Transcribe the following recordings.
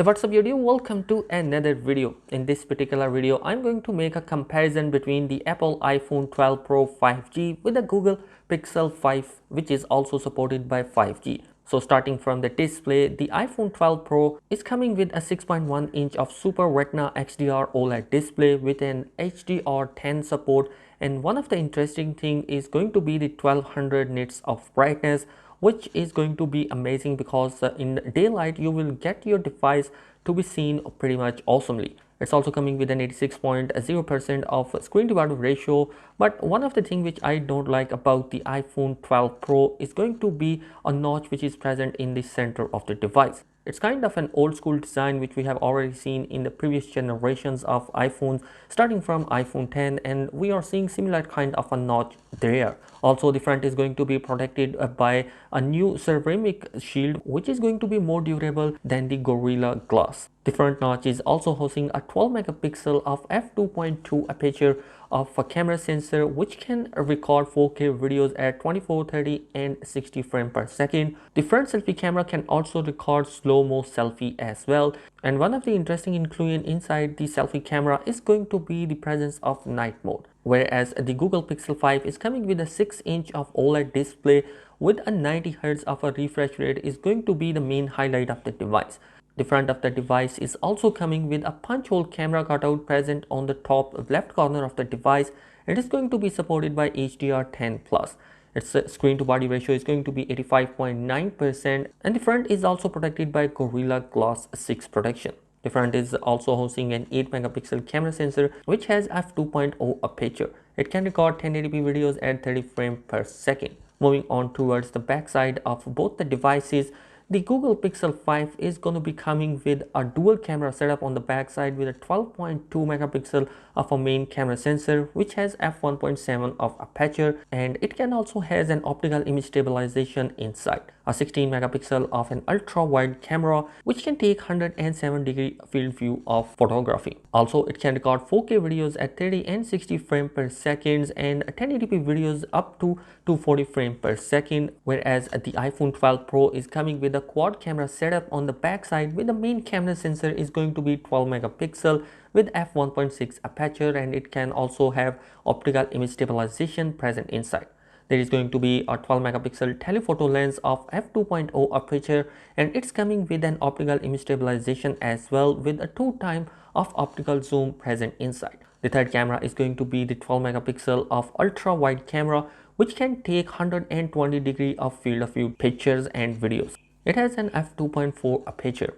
Hey, what's up YouTube? Welcome to another video. In this particular video, I'm going to make a comparison between the Apple iPhone 12 Pro 5G with the Google Pixel 5, which is also supported by 5G. So starting from the display, the iPhone 12 Pro is coming with a 6.1 inch of Super Retina XDR OLED display with an HDR10 support, and one of the interesting thing is going to be the 1200 nits of brightness, which is going to be amazing because in daylight you will get your device to be seen pretty much awesomely. It's also coming with an 86.0% of screen to body ratio, but one of the things which I don't like about the iPhone 12 Pro is going to be a notch which is present in the center of the device. It's kind of an old school design which we have already seen in the previous generations of iPhones, starting from iPhone 10, and we are seeing similar kind of a notch there. Also, the front is going to be protected by a new ceramic shield which is going to be more durable than the Gorilla Glass. The front notch is also hosting a 12 megapixel of f2.2 aperture of a camera sensor which can record 4K videos at 24, 30 and 60 frames per second. The front selfie camera can also record slow-mo selfie as well. And one of the interesting inclusion inside the selfie camera is going to be the presence of night mode. Whereas the Google Pixel 5 is coming with a 6-inch of OLED display with a 90 Hz of a refresh rate is going to be the main highlight of the device. The front of the device is also coming with a punch hole camera cutout present on the top left corner of the device. It is going to be supported by HDR10+. Its screen to body ratio is going to be 85.9%, and the front is also protected by Gorilla Glass 6 protection. The front is also hosting an 8 megapixel camera sensor which has f2.0 aperture. It can record 1080p videos at 30 frames per second. Moving on towards the back side of both the devices, the Google Pixel 5 is going to be coming with a dual camera setup on the back side with a 12.2 megapixel of a main camera sensor which has f1.7 of aperture, and it can also has an optical image stabilization inside. A 16 megapixel of an ultra wide camera which can take 107-degree field view of photography. Also, it can record 4K videos at 30 and 60 frames per second and 1080p videos up to 240 frames per second, whereas the iPhone 12 Pro is coming with a quad camera setup on the back side with the main camera sensor is going to be 12 megapixel with f1.6 aperture, and it can also have optical image stabilization present inside. There is going to be a 12 megapixel telephoto lens of f2.0 aperture, and it's coming with an optical image stabilization as well with a 2x of optical zoom present inside. The third camera is going to be the 12 megapixel of ultra wide camera which can take 120 degree of field of view pictures and videos. It has an f2.4 aperture.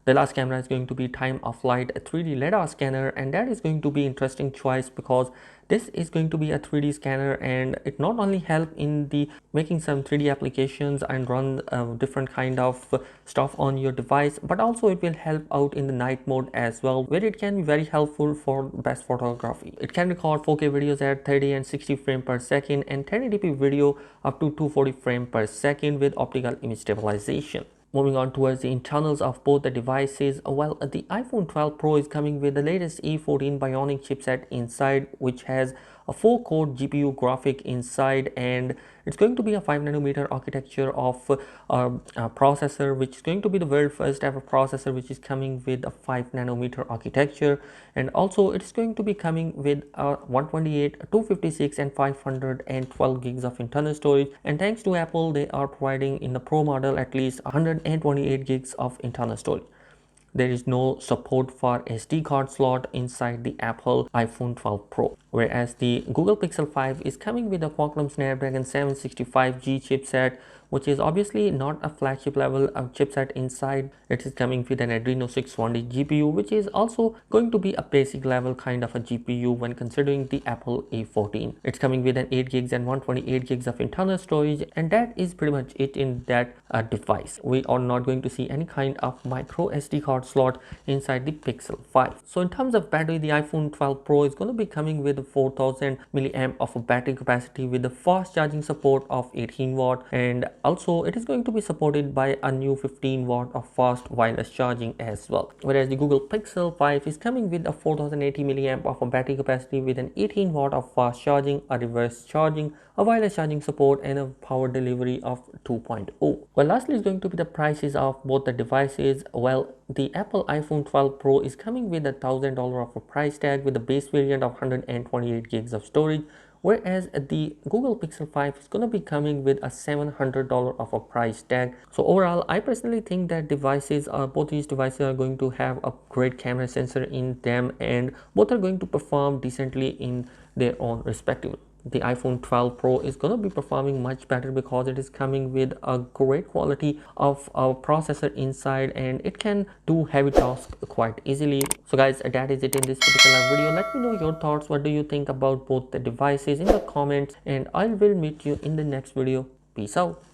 The last camera is going to be time of flight 3D LiDAR scanner, and that is going to be interesting choice because this is going to be a 3D scanner, and it not only help in the making some 3D applications and run different kind of stuff on your device, but also it will help out in the night mode as well, where it can be very helpful for best photography. It can record 4K videos at 30 and 60 frames per second and 1080p video up to 240 frames per second with optical image stabilization. Moving on towards the internals of both the devices, well, the iPhone 12 Pro is coming with the latest E14 Bionic chipset inside, which has a 4-core GPU graphic inside, and it's going to be a 5nm architecture of processor, which is going to be the world first ever processor which is coming with a 5nm architecture, and also it's going to be coming with a 128, 256 and 512 gigs of internal storage, and thanks to Apple, they are providing in the Pro model at least 128 gigs of internal storage. There is no support for SD card slot inside the Apple iPhone 12 Pro, whereas the Google Pixel 5 is coming with a Qualcomm Snapdragon 765G chipset, which is obviously not a flagship level of chipset inside. It is coming with an Adreno 620 GPU, which is also going to be a basic level kind of a GPU when considering the Apple A14. It's coming with an 8 gigs and 128 gigs of internal storage, and that is pretty much it in that device. We are not going to see any kind of micro SD card slot inside the Pixel 5. So in terms of battery, the iPhone 12 Pro is going to be coming with 4000 milliamp of a battery capacity with a fast charging support of 18 watt, and also it is going to be supported by a new 15 watt of fast wireless charging as well. Whereas the Google Pixel 5 is coming with a 4080 milliamp of a battery capacity with an 18 watt of fast charging, a reverse charging, a wireless charging support, and a power delivery of 2.0. Well, lastly is going to be the prices of both the devices. Well, the Apple iPhone 12 Pro is coming with $1,000 of a price tag with the base variant of 128 gigs of storage, whereas the Google Pixel 5 is going to be coming with a $700 of a price tag. So overall, I personally think that both these devices are going to have a great camera sensor in them, and both are going to perform decently in their own respective. The iPhone 12 Pro is going to be performing much better because it is coming with a great quality of a processor inside, and it can do heavy tasks quite easily. So guys, that is it in this particular video. Let me know your thoughts. What do you think about both the devices in the comments, and I will meet you in the next video. Peace out.